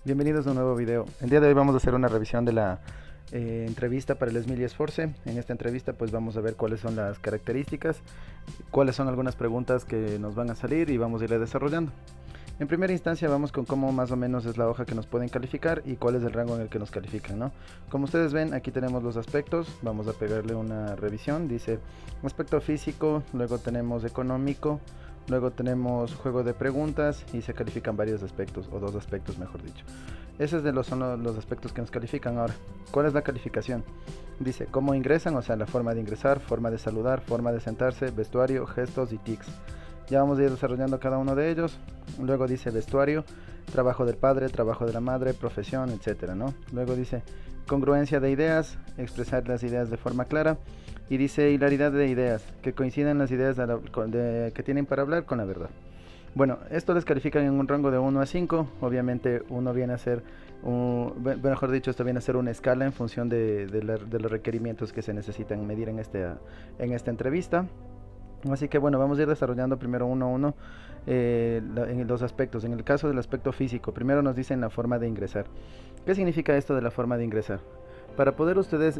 Bienvenidos a un nuevo video. El día de hoy vamos a hacer una revisión de la entrevista para el SMIL Force. En esta entrevista pues vamos a ver cuáles son las características, cuáles son algunas preguntas que nos van a salir y vamos a irle desarrollando. En primera instancia vamos con cómo más o menos es la hoja que nos pueden calificar y cuál es el rango en el que nos califican, ¿no? Como ustedes ven, aquí tenemos los aspectos. Vamos a pegarle una revisión. Dice aspecto físico, luego tenemos económico, luego tenemos juego de preguntas y se califican varios aspectos, o dos aspectos mejor dicho. Esos son los aspectos que nos califican. Ahora, ¿cuál es la calificación? Dice cómo ingresan, o sea, la forma de ingresar, forma de saludar, forma de sentarse, vestuario, gestos y tics. Ya vamos a ir desarrollando cada uno de ellos. Luego dice vestuario, trabajo del padre, trabajo de la madre, profesión, etcétera, ¿no? Luego dice congruencia de ideas, expresar las ideas de forma clara. Y dice hilaridad de ideas, que coinciden las ideas que tienen para hablar con la verdad. Bueno, esto les califican en un rango de 1 a 5. Obviamente uno viene a ser, mejor dicho, esto viene a ser una escala en función de los requerimientos que se necesitan medir en esta entrevista. Así que bueno, vamos a ir desarrollando primero uno a uno en los aspectos. En el caso del aspecto físico, primero nos dicen la forma de ingresar. ¿Qué significa esto de la forma de ingresar? Para poder ustedes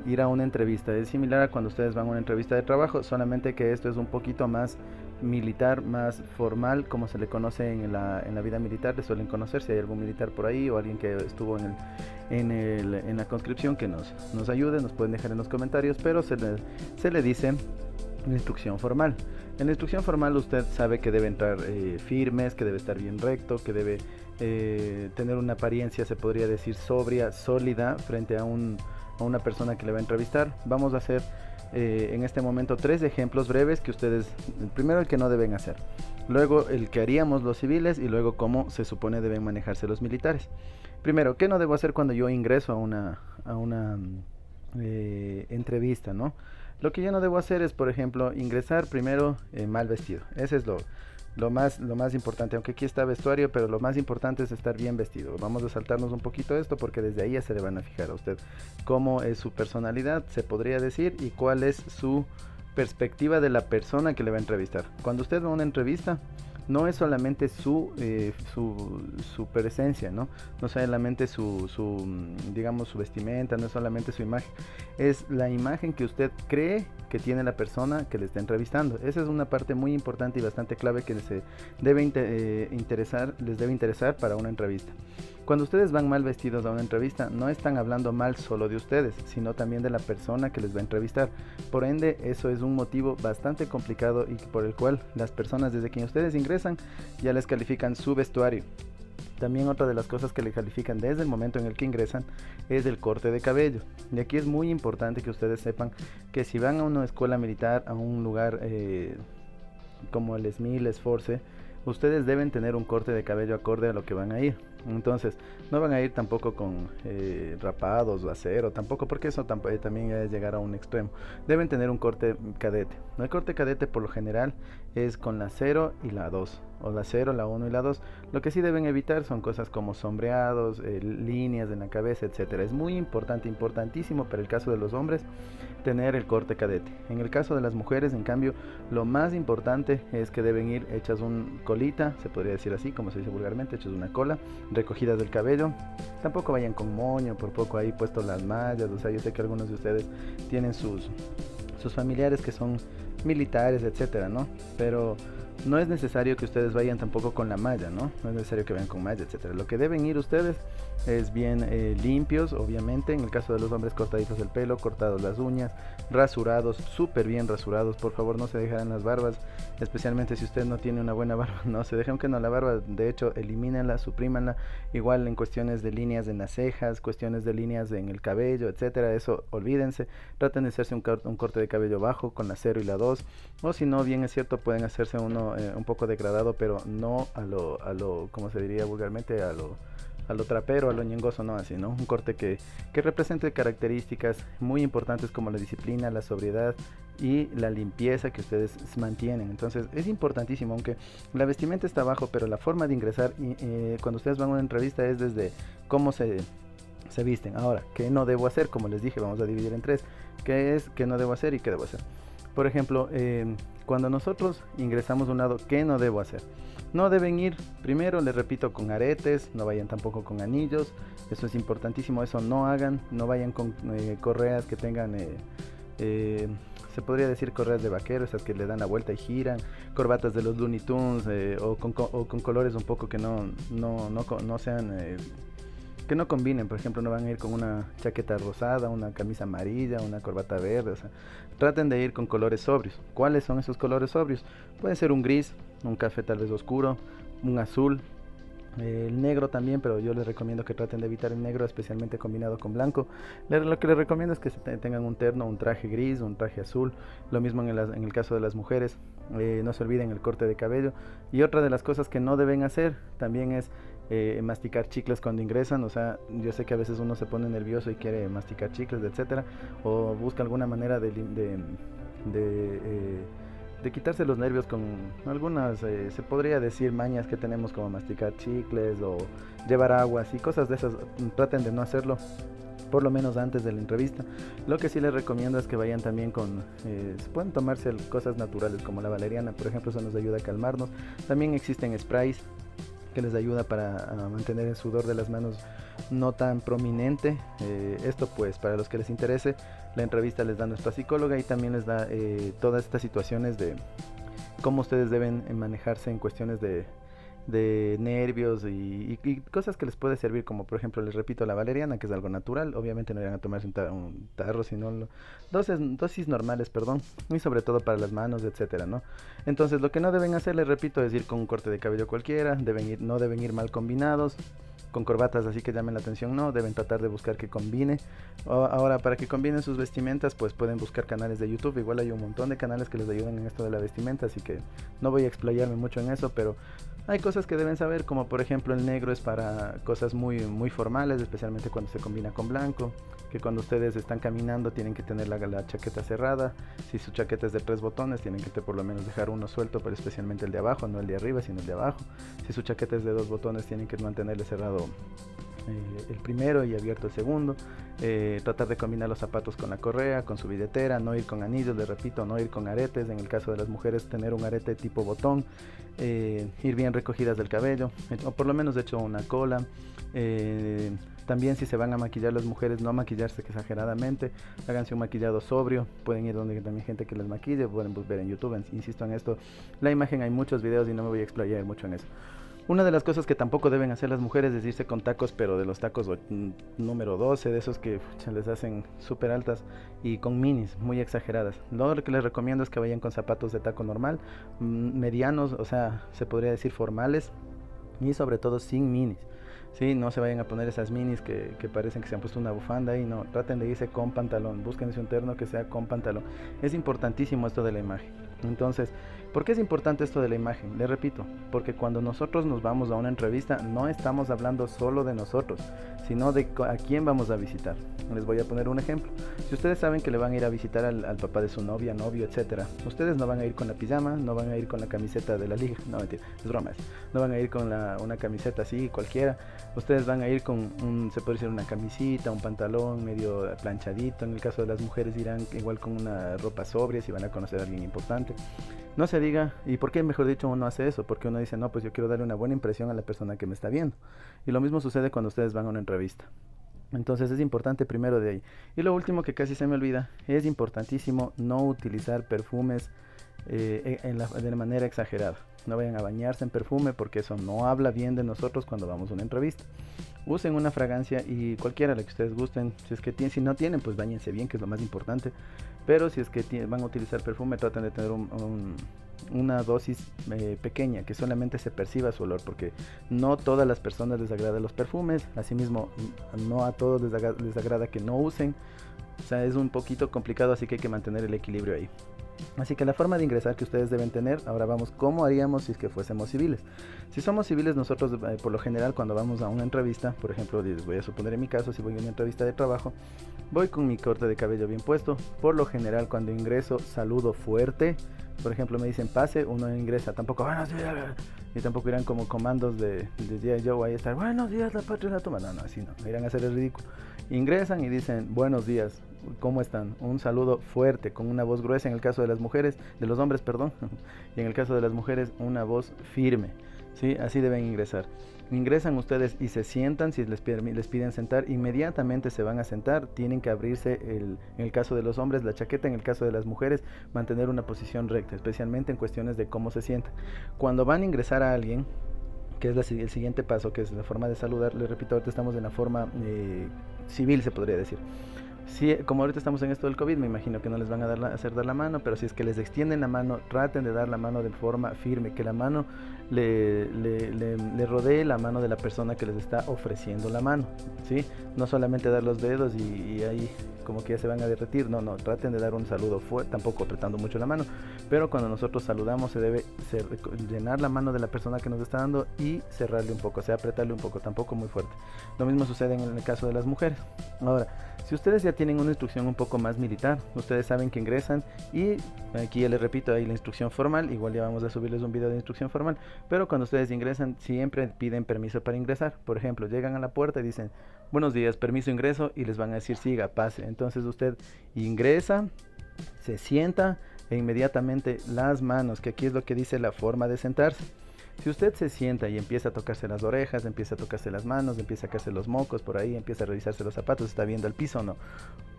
ir a una entrevista, es similar a cuando ustedes van a una entrevista de trabajo, solamente que esto es un poquito más militar, más formal, como se le conoce en la vida militar. Le suelen conocer si hay algún militar por ahí o alguien que estuvo en la conscripción que nos ayude, nos pueden dejar en los comentarios, pero se le dice instrucción formal. En la instrucción formal usted sabe que debe entrar firmes, que debe estar bien recto, que debe tener una apariencia, se podría decir, sobria, sólida frente a una persona que le va a entrevistar. Vamos a hacer en este momento 3 ejemplos breves que ustedes, primero el que no deben hacer, luego el que haríamos los civiles y luego cómo se supone deben manejarse los militares. Primero, ¿qué no debo hacer cuando yo ingreso a una entrevista, ¿no? Lo que yo no debo hacer es, por ejemplo, ingresar primero mal vestido. Ese es lo más importante, aunque aquí está vestuario, pero lo más importante es estar bien vestido. Vamos a saltarnos un poquito esto porque desde ahí ya se le van a fijar a usted cómo es su personalidad, se podría decir, y cuál es su perspectiva de la persona que le va a entrevistar. Cuando usted va a una entrevista, no es solamente su presencia, ¿no? No solamente digamos, su vestimenta, no es solamente su imagen, es la imagen que usted cree que tiene la persona que le está entrevistando. Esa es una parte muy importante y bastante clave que les debe interesar para una entrevista. Cuando ustedes van mal vestidos a una entrevista, no están hablando mal solo de ustedes, sino también de la persona que les va a entrevistar. Por ende, eso es un motivo bastante complicado y por el cual las personas desde que ustedes ingresan ya les califican su vestuario. También otra de las cosas que le califican desde el momento en el que ingresan es el corte de cabello. Y aquí es muy importante que ustedes sepan que si van a una escuela militar, a un lugar como el SMIL, Force, ustedes deben tener un corte de cabello acorde a lo que van a ir. Entonces, no van a ir tampoco con rapados o acero, tampoco, porque eso también es llegar a un extremo. Deben tener un corte cadete. El corte cadete por lo general es con la 0 y la 2, o la 0, la 1 y la 2. Lo que sí deben evitar son cosas como sombreados, líneas en la cabeza, etcétera. Es muy importante, importantísimo para el caso de los hombres tener el corte cadete. En el caso de las mujeres, en cambio, lo más importante es que deben ir hechas un colita, se podría decir así, como se dice vulgarmente, hechas una cola, recogidas del cabello. Tampoco vayan con moño, por poco ahí puesto las mallas. O sea, yo sé que algunos de ustedes tienen sus familiares que son militares, etcétera, ¿no? Pero no es necesario que ustedes vayan tampoco con la malla, ¿no? No es necesario que vayan con malla, etcétera. Lo que deben ir ustedes es bien limpios, obviamente. En el caso de los hombres, cortaditos el pelo, cortados las uñas, rasurados, súper bien rasurados. Por favor, no se dejen las barbas, especialmente si usted no tiene una buena barba. No se dejen que no la barba, de hecho, elimínenla, suprímanla. Igual en cuestiones de líneas en las cejas, cuestiones de líneas en el cabello, etcétera. Eso, olvídense. Traten de hacerse un corte de cabello bajo con la 0 y la 2. O si no, bien es cierto, pueden hacerse uno un poco degradado, pero no a lo, como se diría vulgarmente, a lo trapero, a lo ñengoso, no así, ¿no? Un corte que represente características muy importantes como la disciplina, la sobriedad y la limpieza que ustedes mantienen. Entonces es importantísimo, aunque la vestimenta está abajo, pero la forma de ingresar cuando ustedes van a una entrevista es desde cómo se visten. Ahora, ¿qué no debo hacer? Como les dije, vamos a dividir en 3. ¿Qué no debo hacer y qué debo hacer? Por ejemplo, cuando nosotros ingresamos a un lado, ¿qué no debo hacer? No deben ir, primero les repito, con aretes, no vayan tampoco con anillos, eso es importantísimo, eso no hagan, no vayan con correas que tengan, se podría decir correas de vaquero, esas que le dan la vuelta y giran, corbatas de los Looney Tunes, o con colores un poco que no sean, que no combinen. Por ejemplo, no van a ir con una chaqueta rosada, una camisa amarilla, una corbata verde, o sea, traten de ir con colores sobrios. ¿Cuáles son esos colores sobrios? Puede ser un gris, un café tal vez oscuro, un azul, el negro también, pero yo les recomiendo que traten de evitar el negro, especialmente combinado con blanco. Lo que les recomiendo es que tengan un terno, un traje gris, un traje azul. Lo mismo en el caso de las mujeres, no se olviden el corte de cabello. Y otra de las cosas que no deben hacer también es masticar chicles cuando ingresan. O sea, yo sé que a veces uno se pone nervioso y quiere masticar chicles, etcétera, o busca alguna manera de quitarse los nervios con algunas, se podría decir, mañas que tenemos, como masticar chicles o llevar aguas y cosas de esas. Traten de no hacerlo, por lo menos antes de la entrevista. Lo que sí les recomiendo es que vayan también con, pueden tomarse cosas naturales como la valeriana, por ejemplo, eso nos ayuda a calmarnos. También existen sprays que les ayuda para mantener el sudor de las manos no tan prominente. Esto pues para los que les interese, la entrevista les da nuestra psicóloga y también les da todas estas situaciones de cómo ustedes deben manejarse en cuestiones de nervios y cosas que les puede servir, como por ejemplo, les repito, la valeriana, que es algo natural. Obviamente no vayan a tomarse un tarro, sino dosis normales, perdón, y sobre todo para las manos, etcétera, ¿no? Entonces lo que no deben hacer, les repito, es ir con un corte de cabello cualquiera, no deben ir mal combinados, con corbatas así que llamen la atención, no, deben tratar de buscar que combine. Ahora, para que combinen sus vestimentas, pues pueden buscar canales de YouTube. Igual hay un montón de canales que les ayudan en esto de la vestimenta, así que no voy a explayarme mucho en eso, pero hay cosas que deben saber, como por ejemplo el negro es para cosas muy formales, especialmente cuando se combina con blanco, que cuando ustedes están caminando tienen que tener la chaqueta cerrada. Si su chaqueta es de 3 botones, tienen que por lo menos dejar uno suelto, pero especialmente el de abajo, no el de arriba, sino el de abajo. Si su chaqueta es de 2 botones, tienen que mantenerle cerrado el primero y abierto el segundo. Tratar de combinar los zapatos con la correa, con su billetera, no ir con anillos, les repito, no ir con aretes. En el caso de las mujeres, tener un arete tipo botón, ir bien recogidas del cabello, o por lo menos de hecho una cola. También, si se van a maquillar las mujeres, no maquillarse exageradamente, háganse un maquillado sobrio. Pueden ir donde también gente que les maquille, pueden ver en YouTube, insisto en esto, la imagen, hay muchos videos y no me voy a explayar mucho en eso. Una de las cosas que tampoco deben hacer las mujeres es irse con tacos, pero de los tacos número 12, de esos que se les hacen súper altas, y con minis muy exageradas. Lo que les recomiendo es que vayan con zapatos de taco normal, medianos, o sea, se podría decir formales, y sobre todo sin minis. Sí, no se vayan a poner esas minis que parecen que se han puesto una bufanda, y no, traten de irse con pantalón, búsquense un terno que sea con pantalón. Es importantísimo esto de la imagen. Entonces, ¿por qué es importante esto de la imagen? Les repito, porque cuando nosotros nos vamos a una entrevista, no estamos hablando solo de nosotros, sino de a quién vamos a visitar. Les voy a poner un ejemplo. Si ustedes saben que le van a ir a visitar al papá de su novia, novio, etcétera, ustedes no van a ir con la pijama, no van a ir con la camiseta de la liga, no, mentira, es broma, no van a ir con una camiseta así cualquiera. Ustedes van a ir con se puede decir, una camisita, un pantalón medio planchadito. En el caso de las mujeres, irán igual con una ropa sobria si van a conocer a alguien importante. No se diga, ¿y por qué mejor dicho uno hace eso? Porque uno dice, no, pues yo quiero darle una buena impresión a la persona que me está viendo. Y lo mismo sucede cuando ustedes van a una entrevista. Entonces es importante primero de ahí. Y lo último que casi se me olvida, es importantísimo no utilizar perfumes de manera exagerada. No vayan a bañarse en perfume, porque eso no habla bien de nosotros cuando vamos a una entrevista. Usen una fragancia, y cualquiera, la que ustedes gusten. Si no tienen, pues bañense bien, que es lo más importante. Pero si es que van a utilizar perfume, traten de tener una dosis pequeña, que solamente se perciba su olor, porque no todas las personas les agradan los perfumes. Asimismo, no a todos les agrada que no usen. O sea, es un poquito complicado, así que hay que mantener el equilibrio ahí. Así que la forma de ingresar que ustedes deben tener, ahora vamos, ¿cómo haríamos si es que fuésemos civiles? Si somos civiles, nosotros por lo general cuando vamos a una entrevista, por ejemplo, les voy a suponer en mi caso, si voy a una entrevista de trabajo, voy con mi corte de cabello bien puesto. Por lo general cuando ingreso saludo fuerte. Por ejemplo, me dicen pase, uno ingresa, tampoco buenos días, y tampoco irán como comandos de G.I. Joe, ahí estar buenos días, la patria la toma. No, así no, irán a hacer el ridículo. Ingresan y dicen buenos días, ¿cómo están? Un saludo fuerte, con una voz gruesa en el caso de las mujeres, de los hombres, perdón, y en el caso de las mujeres, una voz firme, ¿sí? Así deben ingresar. Ingresan ustedes y se sientan, si les piden sentar, inmediatamente se van a sentar, tienen que abrirse, en el caso de los hombres, la chaqueta, en el caso de las mujeres, mantener una posición recta, especialmente en cuestiones de cómo se sientan. Cuando van a ingresar a alguien, que es el siguiente paso, que es la forma de saludar, les repito, ahorita estamos en la forma civil, se podría decir. Sí, como ahorita estamos en esto del COVID, me imagino que no les van a hacer dar la mano, pero si es que les extienden la mano, traten de dar la mano de forma firme, que la mano le rodee la mano de la persona que les está ofreciendo la mano, ¿sí? No solamente dar los dedos y ahí como que ya se van a derretir, no, traten de dar un saludo fuerte, tampoco apretando mucho la mano, pero cuando nosotros saludamos se debe llenar la mano de la persona que nos está dando y cerrarle un poco, o sea, apretarle un poco, tampoco muy fuerte. Lo mismo sucede en el caso de las mujeres. Ahora, si ustedes ya tienen una instrucción un poco más militar, ustedes saben que ingresan y aquí ya les repito, hay la instrucción formal, igual ya vamos a subirles un video de instrucción formal, pero cuando ustedes ingresan siempre piden permiso para ingresar. Por ejemplo, llegan a la puerta y dicen, buenos días, permiso ingreso, y les van a decir, siga, pase. Entonces usted ingresa, se sienta e inmediatamente las manos, que aquí es lo que dice la forma de sentarse. Si usted se sienta y empieza a tocarse las orejas, empieza a tocarse las manos, empieza a sacarse los mocos por ahí, empieza a revisarse los zapatos, está viendo el piso o no,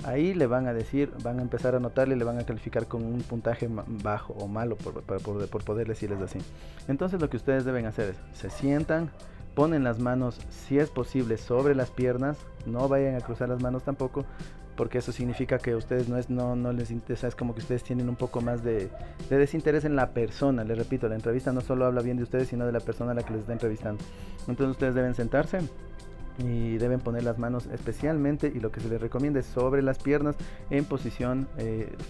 ahí le van a decir, van a empezar a notarle, le van a calificar con un puntaje bajo o malo por poder decirles así. Entonces lo que ustedes deben hacer es, se sientan, ponen las manos, si es posible, sobre las piernas, no vayan a cruzar las manos tampoco, porque eso significa que a ustedes no les interesa, es como que ustedes tienen un poco más de desinterés en la persona. Les repito, la entrevista no solo habla bien de ustedes, sino de la persona a la que les está entrevistando. Entonces ustedes deben sentarse y deben poner las manos especialmente, y lo que se les recomienda es sobre las piernas en posición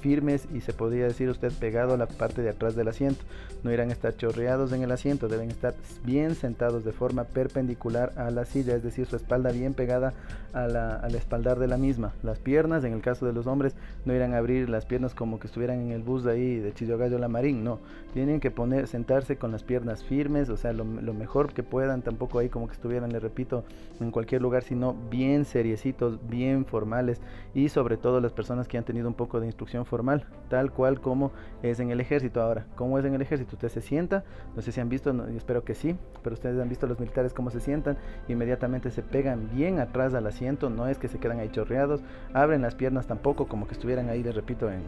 firmes, y se podría decir usted pegado a la parte de atrás del asiento. No irán a estar chorreados en el asiento, deben estar bien sentados de forma perpendicular a la silla, es decir, su espalda bien pegada al espaldar de la misma. Las piernas, en el caso de los hombres, no irán a abrir las piernas como que estuvieran en el bus de ahí de Chillogallo La Marín, no, tienen que sentarse con las piernas firmes, o sea, lo mejor que puedan, tampoco ahí como que estuvieran, le repito, en cualquier lugar, sino bien seriecitos, bien formales, y sobre todo las personas que han tenido un poco de instrucción formal, tal cual como es en el ejército. Ahora, ¿cómo es en el ejército? Usted se sienta, no sé si han visto, no, espero que sí, pero ustedes han visto los militares cómo se sientan, inmediatamente se pegan bien atrás al asiento, no es que se quedan ahí chorreados, abren las piernas tampoco como que estuvieran ahí, les repito, en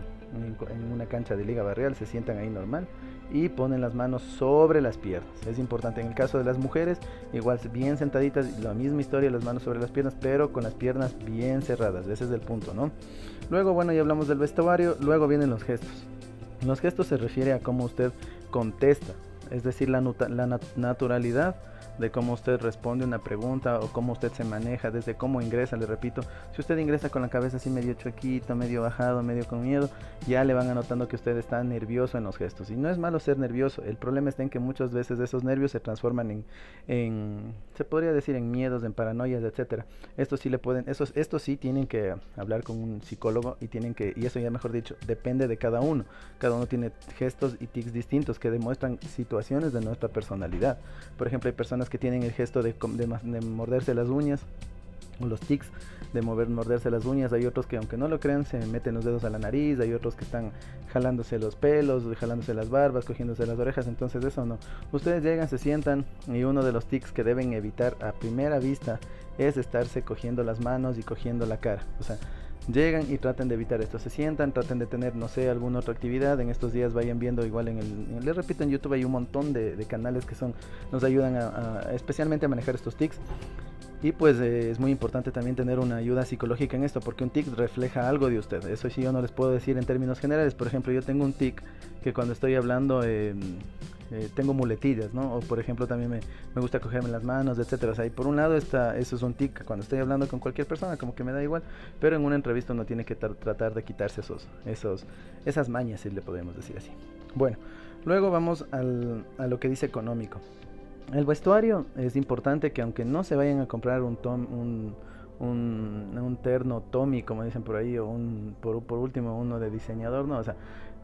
una cancha de liga barrial, se sientan ahí normal y ponen las manos sobre las piernas. Es importante. En el caso de las mujeres, igual bien sentaditas, la misma historia, las manos sobre las piernas, pero con las piernas bien cerradas. Ese es el punto, ¿no? Luego, bueno, ya hablamos del vestuario. Luego vienen los gestos. Los gestos se refiere a cómo usted contesta, es decir, la naturalidad de cómo usted responde una pregunta o cómo usted se maneja, desde cómo ingresa. Le repito, si usted ingresa con la cabeza así medio chuequito, medio bajado, medio con miedo, ya le van anotando que usted está nervioso en los gestos. Y no es malo ser nervioso, el problema está en que muchas veces esos nervios se transforman se podría decir, en miedos, en paranoias, etcétera. Esto sí tienen que hablar con un psicólogo, y eso ya mejor dicho, depende de cada uno. Cada uno tiene gestos y tics distintos que demuestran situaciones de nuestra personalidad. Por ejemplo, hay personas que tienen el gesto de morderse las uñas, o los tics de morderse las uñas. Hay otros que, aunque no lo crean, se meten los dedos a la nariz. Hay otros que están jalándose los pelos, jalándose las barbas, cogiéndose las orejas. Entonces eso no. Ustedes llegan, se sientan, y uno de los tics que deben evitar a primera vista es estarse cogiendo las manos y cogiendo la cara. O sea, llegan y traten de evitar esto, se sientan, traten de tener, no sé, alguna otra actividad. En estos días vayan viendo, igual les repito, en YouTube hay un montón de canales que nos ayudan especialmente a manejar estos tics. Y pues es muy importante también tener una ayuda psicológica en esto, porque un tic refleja algo de usted. Eso sí, yo no les puedo decir en términos generales. Por ejemplo, yo tengo un tic que cuando estoy hablando tengo muletillas, ¿no? O por ejemplo también me gusta cogerme las manos, etcétera. O sea, y por un lado eso es un tic cuando estoy hablando con cualquier persona, como que me da igual, pero en una entrevista uno tiene que tratar de quitarse esas mañas, si le podemos decir así. Bueno, luego vamos a lo que dice económico. El vestuario es importante que, aunque no se vayan a comprar un terno Tommy, como dicen por ahí, o por último uno de diseñador, no, o sea,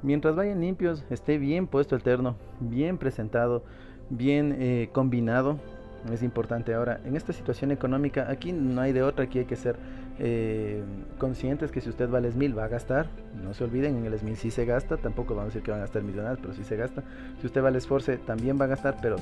mientras vayan limpios, esté bien puesto el terno, bien presentado, bien combinado, es importante. Ahora, en esta situación económica, aquí no hay de otra, aquí hay que ser conscientes que si usted va al SMIL va a gastar, no se olviden, en el SMIL sí se gasta, tampoco vamos a decir que van a gastar millonarios, pero sí se gasta. Si usted va al Esforce también va a gastar, pero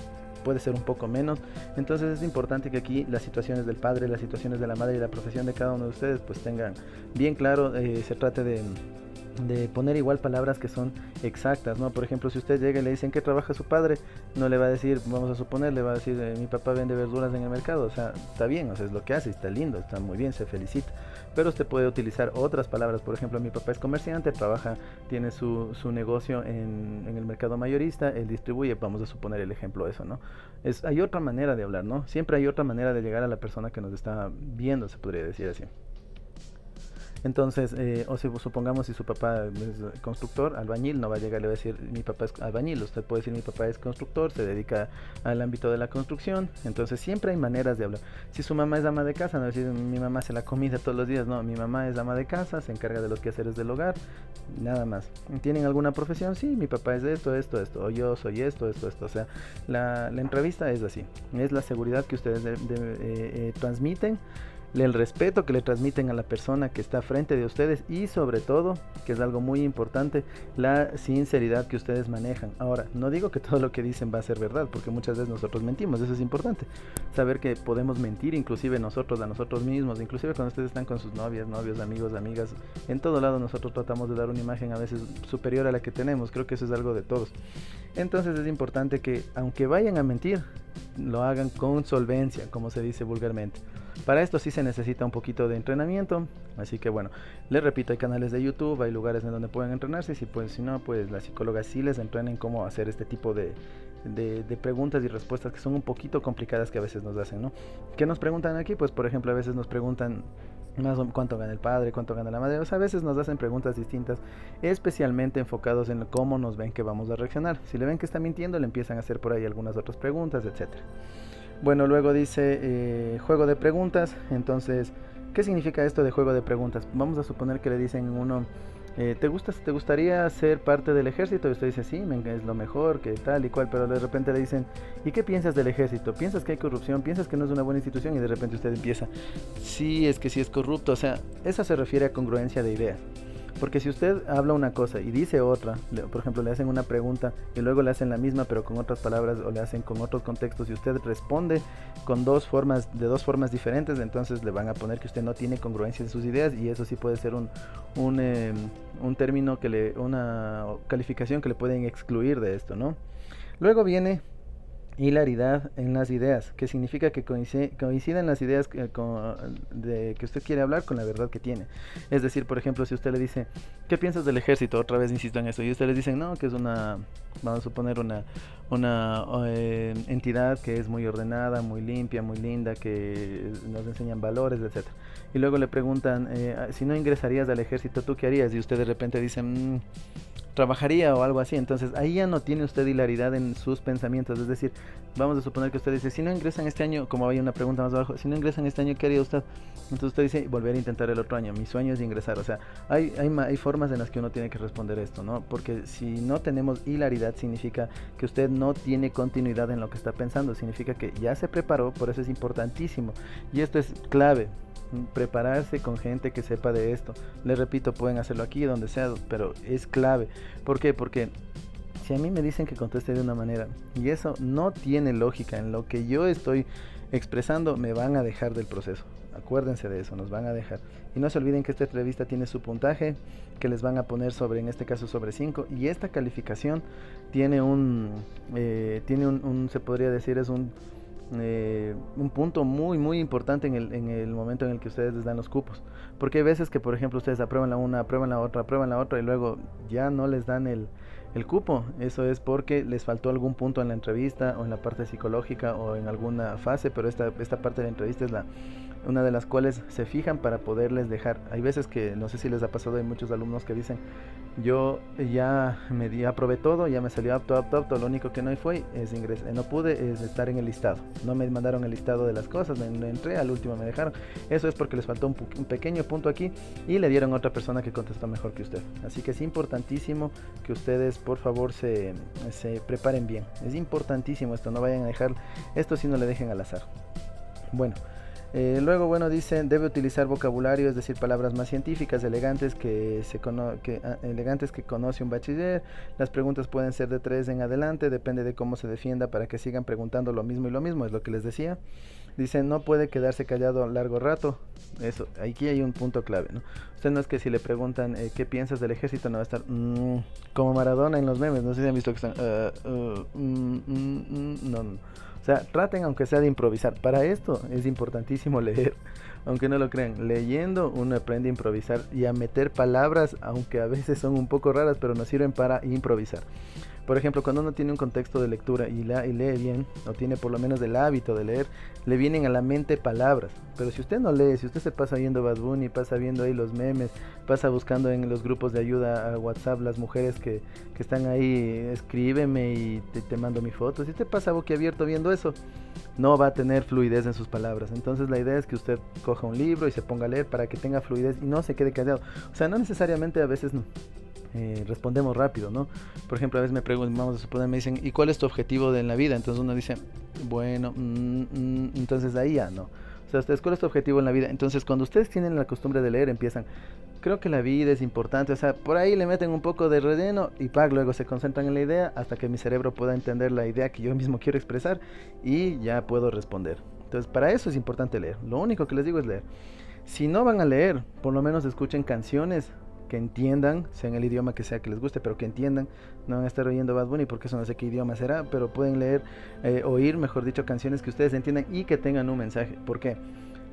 puede ser un poco menos. Entonces es importante que aquí las situaciones del padre, las situaciones de la madre y la profesión de cada uno de ustedes pues tengan bien claro, se trate de poner igual palabras que son exactas, ¿no? Por ejemplo, si usted llega y le dicen que trabaja su padre, no le va a decir, vamos a suponer, le va a decir, mi papá vende verduras en el mercado, o sea, está bien, o sea, es lo que hace, está lindo, está muy bien, se felicita, pero usted puede utilizar otras palabras. Por ejemplo, mi papá es comerciante, trabaja, tiene su negocio en el mercado mayorista, él distribuye, vamos a suponer el ejemplo de eso, ¿no? Hay otra manera de hablar, ¿no? Siempre hay otra manera de llegar a la persona que nos está viendo, se podría decir así. Entonces, o si supongamos si su papá es constructor, albañil, no va a llegar y le va a decir mi papá es albañil, usted puede decir mi papá es constructor, se dedica al ámbito de la construcción. Entonces siempre hay maneras de hablar. Si su mamá es ama de casa, no va a decir mi mamá hace la comida todos los días, no, mi mamá es ama de casa, se encarga de los quehaceres del hogar, nada más. ¿Tienen alguna profesión? Sí, mi papá es esto, o yo soy esto. O sea, la entrevista es así, es la seguridad que ustedes transmiten, el respeto que le transmiten a la persona que está frente de ustedes y sobre todo, que es algo muy importante, la sinceridad que ustedes manejan. Ahora, no digo que todo lo que dicen va a ser verdad, porque muchas veces nosotros mentimos, eso es importante, saber que podemos mentir inclusive nosotros a nosotros mismos, inclusive cuando ustedes están con sus novias, novios, amigos, amigas, en todo lado nosotros tratamos de dar una imagen a veces superior a la que tenemos, creo que eso es algo de todos. Entonces es importante que aunque vayan a mentir, lo hagan con solvencia, como se dice vulgarmente. Para esto sí se necesita un poquito de entrenamiento, así que bueno, les repito, hay canales de YouTube, hay lugares en donde pueden entrenarse, si no, pues las psicólogas sí les entrenan cómo hacer este tipo de preguntas y respuestas que son un poquito complicadas que a veces nos hacen, ¿no? ¿Qué nos preguntan aquí? Pues por ejemplo a veces nos preguntan más o cuánto gana el padre, cuánto gana la madre, o sea, a veces nos hacen preguntas distintas, especialmente enfocados en cómo nos ven que vamos a reaccionar. Si le ven que está mintiendo, le empiezan a hacer por ahí algunas otras preguntas, etcétera. Bueno, luego dice juego de preguntas. Entonces, ¿qué significa esto de juego de preguntas? Vamos a suponer que le dicen uno, ¿te gustaría ser parte del ejército? Y usted dice, sí, es lo mejor, que tal y cual, pero de repente le dicen, ¿y qué piensas del ejército? ¿Piensas que hay corrupción? ¿Piensas que no es una buena institución? Y de repente usted empieza, sí, es que sí es corrupto. O sea, eso se refiere a congruencia de idea. Porque si usted habla una cosa y dice otra, por ejemplo, le hacen una pregunta y luego le hacen la misma pero con otras palabras o le hacen con otros contextos y usted responde con dos formas diferentes, entonces le van a poner que usted no tiene congruencia en sus ideas y eso sí puede ser un término una calificación que le pueden excluir de esto, ¿no? Luego viene hilaridad en las ideas, que significa que coinciden las ideas de que usted quiere hablar con la verdad que tiene. Es decir, por ejemplo, si usted le dice, ¿qué piensas del ejército? Otra vez insisto en eso, y ustedes le dicen, no, que es vamos a suponer una entidad que es muy ordenada, muy limpia, muy linda, que nos enseñan valores, etcétera. Y luego le preguntan, si no ingresarías al ejército, ¿tú qué harías? Y usted de repente dice, trabajaría o algo así. Entonces ahí ya no tiene usted hilaridad en sus pensamientos. Es decir, vamos a suponer que usted dice, si no ingresan este año, como hay una pregunta más abajo, si no ingresan este año, ¿qué haría usted? Entonces usted dice, volver a intentar el otro año, mi sueño es ingresar. O sea, hay formas en las que uno tiene que responder esto, ¿no? Porque si no tenemos hilaridad, significa que usted no tiene continuidad en lo que está pensando, significa que ya se preparó, por eso es importantísimo. Y esto es clave, prepararse con gente que sepa de esto. Les repito, pueden hacerlo aquí, donde sea, pero es clave. ¿Por qué? Porque si a mí me dicen que conteste de una manera y eso no tiene lógica en lo que yo estoy expresando, me van a dejar del proceso. Acuérdense de eso, nos van a dejar. Y no se olviden que esta entrevista tiene su puntaje, que les van a poner en este caso sobre 5, y esta calificación tiene se podría decir, es un punto muy muy importante en el momento en el que ustedes les dan los cupos, porque hay veces que por ejemplo ustedes aprueban la una, aprueban la otra y luego ya no les dan el cupo. Eso es porque les faltó algún punto en la entrevista o en la parte psicológica o en alguna fase, pero esta parte de la entrevista es una de las cuales se fijan para poderles dejar. Hay veces que, no sé si les ha pasado, hay muchos alumnos que dicen, Yo ya probé todo, ya me salió apto, lo único que no fue es no pude es estar en el listado, no me mandaron el listado de las cosas, me entré, al último me dejaron, eso es porque les faltó un pequeño punto aquí y le dieron a otra persona que contestó mejor que usted, así que es importantísimo que ustedes por favor se preparen bien, es importantísimo esto, no vayan a dejar esto si no le dejen al azar. Bueno, luego, bueno, dicen, debe utilizar vocabulario, es decir, palabras más científicas, elegantes elegantes que conoce un bachiller. Las preguntas pueden ser de 3 en adelante, depende de cómo se defienda para que sigan preguntando lo mismo, es lo que les decía. Dicen, no puede quedarse callado largo rato. Eso, aquí hay un punto clave, ¿no? Usted no es que si le preguntan qué piensas del ejército, no va a estar como Maradona en los memes, no sé si han visto que están no. O sea, traten aunque sea de improvisar. Para esto es importantísimo leer, aunque no lo crean. Leyendo uno aprende a improvisar y a meter palabras, aunque a veces son un poco raras, pero nos sirven para improvisar. Por ejemplo, cuando uno tiene un contexto de lectura y lee bien, o tiene por lo menos el hábito de leer, le vienen a la mente palabras. Pero si usted no lee, si usted se pasa viendo Bad Bunny, pasa viendo ahí los memes, pasa buscando en los grupos de ayuda a WhatsApp las mujeres que están ahí, escríbeme y te mando mi foto. Si usted pasa boquiabierto viendo eso, no va a tener fluidez en sus palabras. Entonces la idea es que usted coja un libro y se ponga a leer para que tenga fluidez y no se quede callado. O sea, no necesariamente a veces respondemos rápido, ¿no? Por ejemplo, a veces me preguntan, vamos a suponer, me dicen, ¿y cuál es tu objetivo en la vida? Entonces uno dice, bueno, entonces ahí ya no. O sea, ustedes, ¿cuál es tu objetivo en la vida? Entonces, cuando ustedes tienen la costumbre de leer, empiezan, creo que la vida es importante, o sea, por ahí le meten un poco de relleno y luego se concentran en la idea hasta que mi cerebro pueda entender la idea que yo mismo quiero expresar y ya puedo responder. Entonces, para eso es importante leer. Lo único que les digo es leer. Si no van a leer, por lo menos escuchen canciones que entiendan, sea en el idioma que sea que les guste, pero que entiendan. No van a estar oyendo Bad Bunny porque eso no sé qué idioma será, pero pueden leer, oír, mejor dicho, canciones que ustedes entiendan y que tengan un mensaje. ¿Por qué?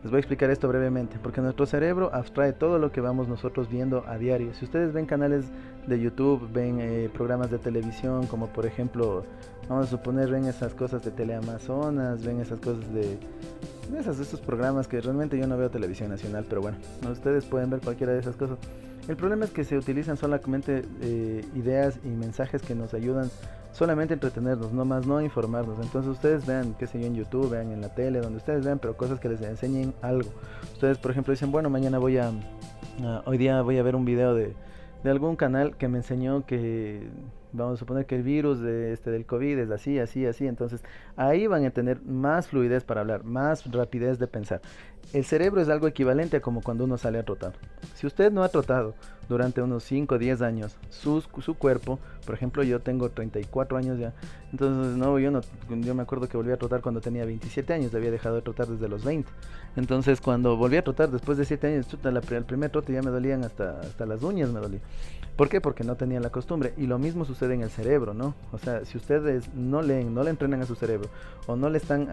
Les voy a explicar esto brevemente, porque nuestro cerebro abstrae todo lo que vamos nosotros viendo a diario. Si ustedes ven canales de YouTube, ven programas de televisión, como por ejemplo, vamos a suponer, ven esas cosas de Teleamazonas, ven esas cosas de esos programas que realmente yo no veo televisión nacional, pero bueno, ustedes pueden ver cualquiera de esas cosas. El problema es que se utilizan solamente ideas y mensajes que nos ayudan solamente a entretenernos, no más, no a informarnos. Entonces ustedes vean, qué sé yo, en YouTube, vean en la tele, donde ustedes vean, pero cosas que les enseñen algo. Ustedes, por ejemplo, dicen, bueno, mañana hoy día voy a ver un video de algún canal que me enseñó que, vamos a suponer que el virus del COVID es así, entonces ahí van a tener más fluidez para hablar, más rapidez de pensar. El cerebro es algo equivalente a como cuando uno sale a trotar. Si usted no ha trotado durante unos 5 o 10 años, su cuerpo, por ejemplo, yo tengo 34 años ya, entonces yo me acuerdo que volví a trotar cuando tenía 27 años, había dejado de trotar desde los 20. Entonces cuando volví a trotar después de 7 años, el primer trote ya me dolían hasta las uñas me dolían. ¿Por qué? Porque no tenían la costumbre. Y lo mismo sucede en el cerebro, ¿no? O sea, si ustedes no leen, no le entrenan a su cerebro, o no le están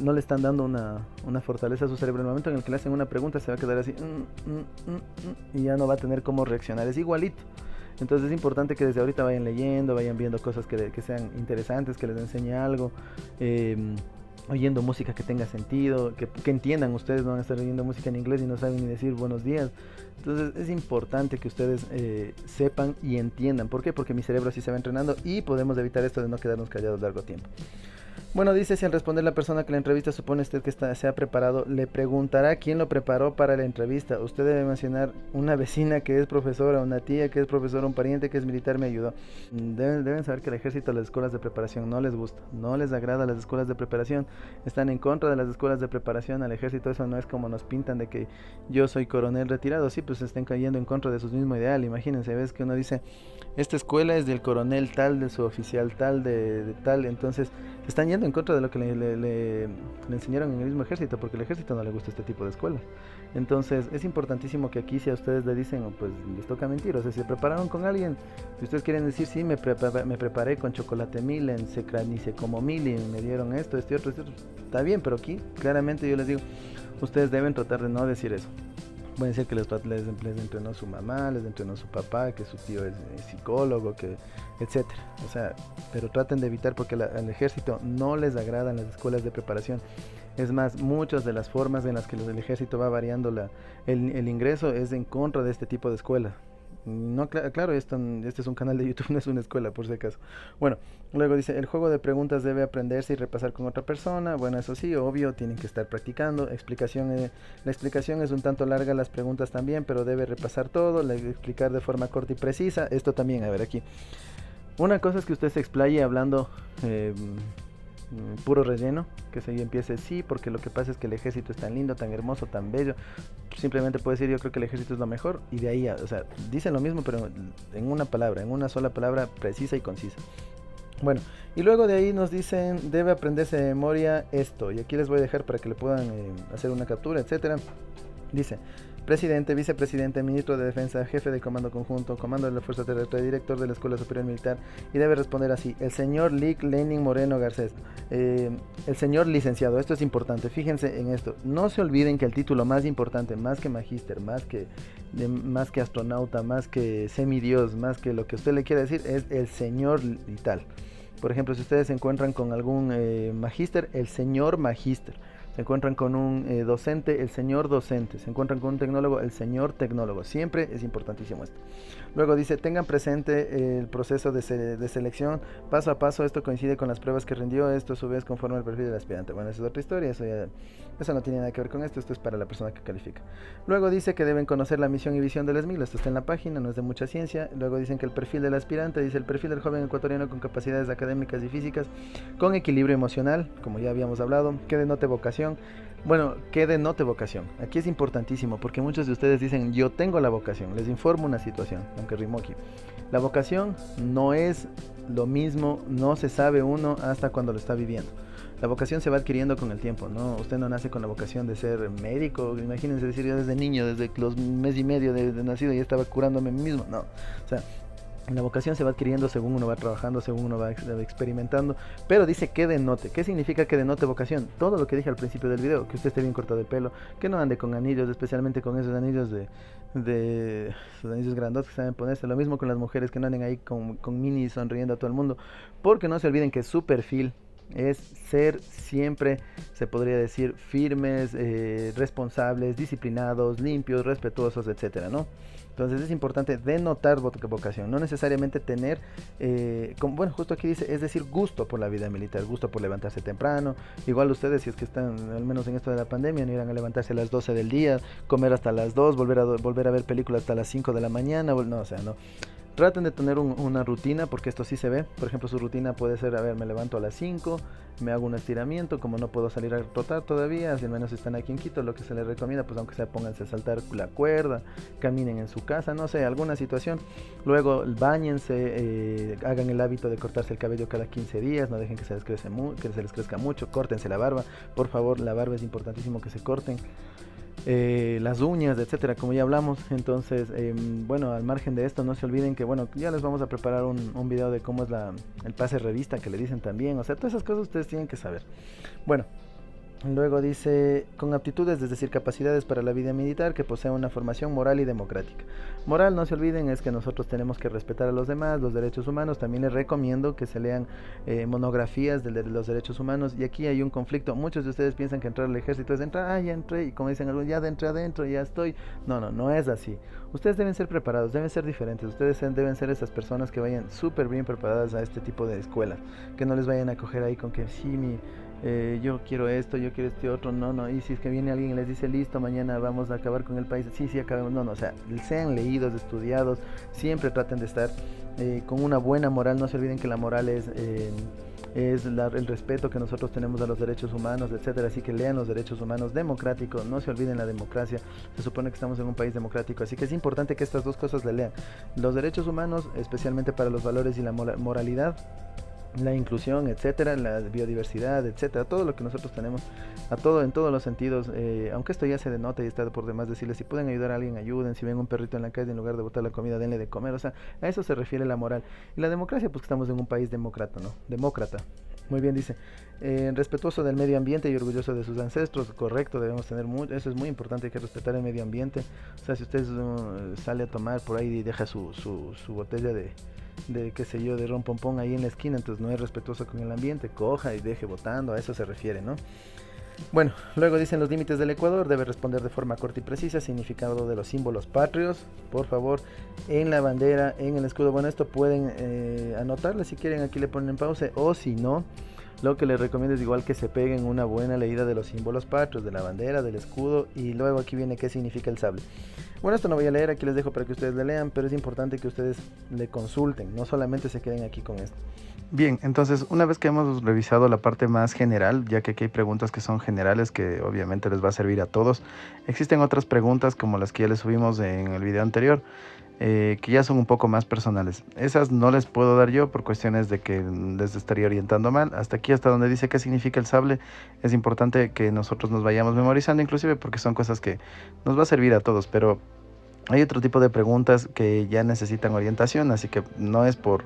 no le están dando una fortaleza a su cerebro, en el momento en el que le hacen una pregunta se va a quedar así, y ya no va a tener cómo reaccionar, es igualito. Entonces es importante que desde ahorita vayan leyendo, vayan viendo cosas que sean interesantes, que les enseñe algo, oyendo música que tenga sentido, que entiendan. Ustedes no van a estar oyendo música en inglés y no saben ni decir buenos días. Entonces es importante que ustedes sepan y entiendan. ¿Por qué? Porque mi cerebro así se va entrenando y podemos evitar esto de no quedarnos callados largo tiempo. Bueno, dice, si al responder la persona que la entrevista supone usted que se ha preparado, le preguntará quién lo preparó para la entrevista. Usted debe mencionar una vecina que es profesora, una tía que es profesora, un pariente que es militar me ayudó. Deben saber que el ejército, las escuelas de preparación no les gusta, no les agrada las escuelas de preparación, están en contra de las escuelas de preparación al ejército. Eso no es como nos pintan de que yo soy coronel retirado, sí, pues estén cayendo en contra de su mismo ideal. Imagínense, ves que uno dice, esta escuela es del coronel tal, de su oficial tal, de tal, entonces están yendo en contra de lo que le enseñaron en el mismo ejército, porque el ejército no le gusta este tipo de escuelas. Entonces es importantísimo que aquí, si a ustedes le dicen, pues les toca mentir, o sea, si se prepararon con alguien, si ustedes quieren decir, sí, me preparé con chocolate Milen, se como Milen, me dieron esto, otro, está bien, pero aquí claramente yo les digo, ustedes deben tratar de no decir eso. Pueden decir que les entrenó su mamá, les entrenó su papá, que su tío es psicólogo, que etcétera. O sea, pero traten de evitar porque al ejército no les agradan las escuelas de preparación. Es más, muchas de las formas en las que el ejército va variando el ingreso es en contra de este tipo de escuelas. No, claro, este es un canal de YouTube, no es una escuela, por si acaso. Bueno, luego dice, el juego de preguntas debe aprenderse y repasar con otra persona. Bueno, eso sí, obvio, tienen que estar practicando. La explicación es un tanto larga, las preguntas también, pero debe repasar todo, explicar de forma corta y precisa. Esto también, a ver aquí. Una cosa es que usted se explaye hablando puro relleno, que se empiece sí, porque lo que pasa es que el ejército es tan lindo, tan hermoso, tan bello. Simplemente puede decir yo creo que el ejército es lo mejor y de ahí, o sea, dicen lo mismo pero en una palabra, en una sola palabra precisa y concisa. Bueno, y luego de ahí nos dicen debe aprenderse de memoria esto, y aquí les voy a dejar para que le puedan hacer una captura, etcétera. Dice, presidente, vicepresidente, ministro de defensa, jefe de comando conjunto, comando de la fuerza terrestre, director de la Escuela Superior Militar, y debe responder así, el señor Lick Lenin Moreno Garcés, el señor licenciado. Esto es importante, fíjense en esto, no se olviden que el título más importante, más que magíster, más que astronauta, más que semidios, más que lo que usted le quiera decir, es el señor y tal. Por ejemplo, si ustedes se encuentran con algún magíster, el señor magíster. Se encuentran con un docente, el señor docente. Se encuentran con un tecnólogo, el señor tecnólogo. Siempre es importantísimo esto. Luego dice, tengan presente el proceso de selección paso a paso. Esto coincide con las pruebas que rindió. Esto a su vez conforme al perfil del aspirante. Bueno, esa es otra historia. Eso no tiene nada que ver con esto. Esto es para la persona que califica. Luego dice que deben conocer la misión y visión del ESMIL. Esto está en la página, no es de mucha ciencia. Luego dicen que el perfil del aspirante, dice el perfil del joven ecuatoriano con capacidades académicas y físicas, con equilibrio emocional, como ya habíamos hablado, que denote vocación. Bueno, ¿qué denote vocación? Aquí es importantísimo porque muchos de ustedes dicen yo tengo la vocación. Les informo una situación, aunque rimó aquí. La vocación no es lo mismo, no se sabe uno hasta cuando lo está viviendo. La vocación se va adquiriendo con el tiempo, ¿no? Usted no nace con la vocación de ser médico. Imagínense decir yo desde niño, desde los mes y medio de nacido ya estaba curándome a mí mismo. No, o sea, la vocación se va adquiriendo según uno va trabajando, según uno va experimentando. Pero dice que denote. ¿Qué significa que denote vocación? Todo lo que dije al principio del video. Que usted esté bien cortado de pelo, que no ande con anillos, especialmente con esos anillos esos anillos grandotes que saben ponerse. Lo mismo con las mujeres, que no anden ahí con mini sonriendo a todo el mundo. Porque no se olviden que su perfil es ser siempre, se podría decir, firmes, responsables, disciplinados, limpios, respetuosos, etcétera, ¿no? Entonces es importante denotar vocación, no necesariamente tener, bueno, justo aquí dice, es decir, gusto por la vida militar, gusto por levantarse temprano. Igual ustedes, si es que están, al menos en esto de la pandemia, no irán a levantarse a las 12 del día, comer hasta las 2, volver a ver películas hasta las 5 de la mañana, no, o sea, no. Traten de tener una rutina, porque esto sí se ve. Por ejemplo, su rutina puede ser, a ver, me levanto a las 5, me hago un estiramiento, como no puedo salir a trotar todavía, si al menos están aquí en Quito, lo que se les recomienda, pues aunque sea pónganse a saltar la cuerda, caminen en su casa, no sé, alguna situación. Luego báñense, hagan el hábito de cortarse el cabello cada 15 días, no dejen que se les crezca mucho, córtense la barba, por favor, la barba es importantísimo que se corten. Las uñas, etcétera, como ya hablamos. Entonces, bueno, al margen de esto, no se olviden que, bueno, ya les vamos a preparar un video de cómo es el pase revista, que le dicen también. O sea, todas esas cosas ustedes tienen que saber. Bueno, luego dice, con aptitudes, es decir, capacidades para la vida militar, que posea una formación moral y democrática. Moral, no se olviden, es que nosotros tenemos que respetar a los demás, los derechos humanos. También les recomiendo que se lean monografías de los derechos humanos. Y aquí hay un conflicto. Muchos de ustedes piensan que entrar al ejército es entrar, ya entré, y como dicen algunos, ya entré adentro, ya estoy. No, no es así. Ustedes deben ser preparados, deben ser diferentes. Ustedes deben ser esas personas que vayan súper bien preparadas a este tipo de escuelas. Que no les vayan a coger ahí con que sí, yo quiero esto, yo quiero este otro, no, y si es que viene alguien y les dice, listo, mañana vamos a acabar con el país, sí, acabemos, no, o sea, sean leídos, estudiados, siempre traten de estar con una buena moral. No se olviden que la moral es el respeto que nosotros tenemos a los derechos humanos, etcétera, así que lean los derechos humanos democráticos, no se olviden la democracia, se supone que estamos en un país democrático, así que es importante que estas dos cosas le lean, los derechos humanos, especialmente para los valores y la moralidad, la inclusión, etcétera, la biodiversidad, etcétera, todo lo que nosotros tenemos, en todos los sentidos, aunque esto ya se denota y está por demás decirles, si pueden ayudar a alguien, ayuden, si ven un perrito en la calle, en lugar de botar la comida, denle de comer, o sea, a eso se refiere la moral. Y la democracia, pues que estamos en un país demócrata, ¿no? Demócrata. Muy bien, dice. Respetuoso del medio ambiente y orgulloso de sus ancestros, correcto, debemos tener eso es muy importante, hay que respetar el medio ambiente. O sea, si usted sale a tomar por ahí y deja su botella de qué sé yo, de ron pompón ahí en la esquina, entonces no es respetuoso con el ambiente, coja y deje botando, a eso se refiere, ¿no? Bueno, luego dicen los límites del Ecuador, debe responder de forma corta y precisa, significado de los símbolos patrios, por favor, en la bandera, en el escudo. Bueno, esto pueden anotarle si quieren, aquí le ponen pausa, o si no, lo que les recomiendo es igual que se peguen una buena leída de los símbolos patrios, de la bandera, del escudo, y luego aquí viene qué significa el sable. Bueno, esto no voy a leer, aquí les dejo para que ustedes le lean, pero es importante que ustedes le consulten, no solamente se queden aquí con esto. Bien, entonces una vez que hemos revisado la parte más general, ya que aquí hay preguntas que son generales que obviamente les va a servir a todos, existen otras preguntas como las que ya les subimos en el video anterior, que ya son un poco más personales. Esas no les puedo dar yo por cuestiones de que les estaría orientando mal. Hasta aquí, hasta donde dice qué significa el sable, es importante que nosotros nos vayamos memorizando, inclusive porque son cosas que nos va a servir a todos, pero hay otro tipo de preguntas que ya necesitan orientación, así que no es por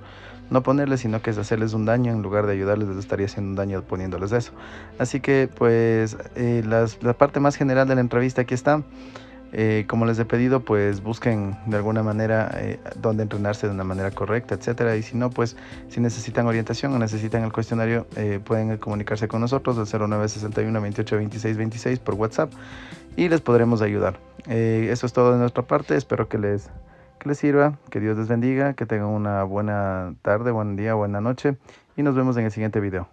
no ponerles, sino que es hacerles un daño. En lugar de ayudarles, les estaría haciendo un daño poniéndoles eso. Así que pues la parte más general de la entrevista aquí está. Como les he pedido, pues busquen de alguna manera dónde entrenarse de una manera correcta, etcétera. Y si no, pues si necesitan orientación o necesitan el cuestionario, pueden comunicarse con nosotros al 0961 28 26 26 por WhatsApp y les podremos ayudar. Eso es todo de nuestra parte. Espero que les sirva, que Dios les bendiga, que tengan una buena tarde, buen día, buena noche y nos vemos en el siguiente video.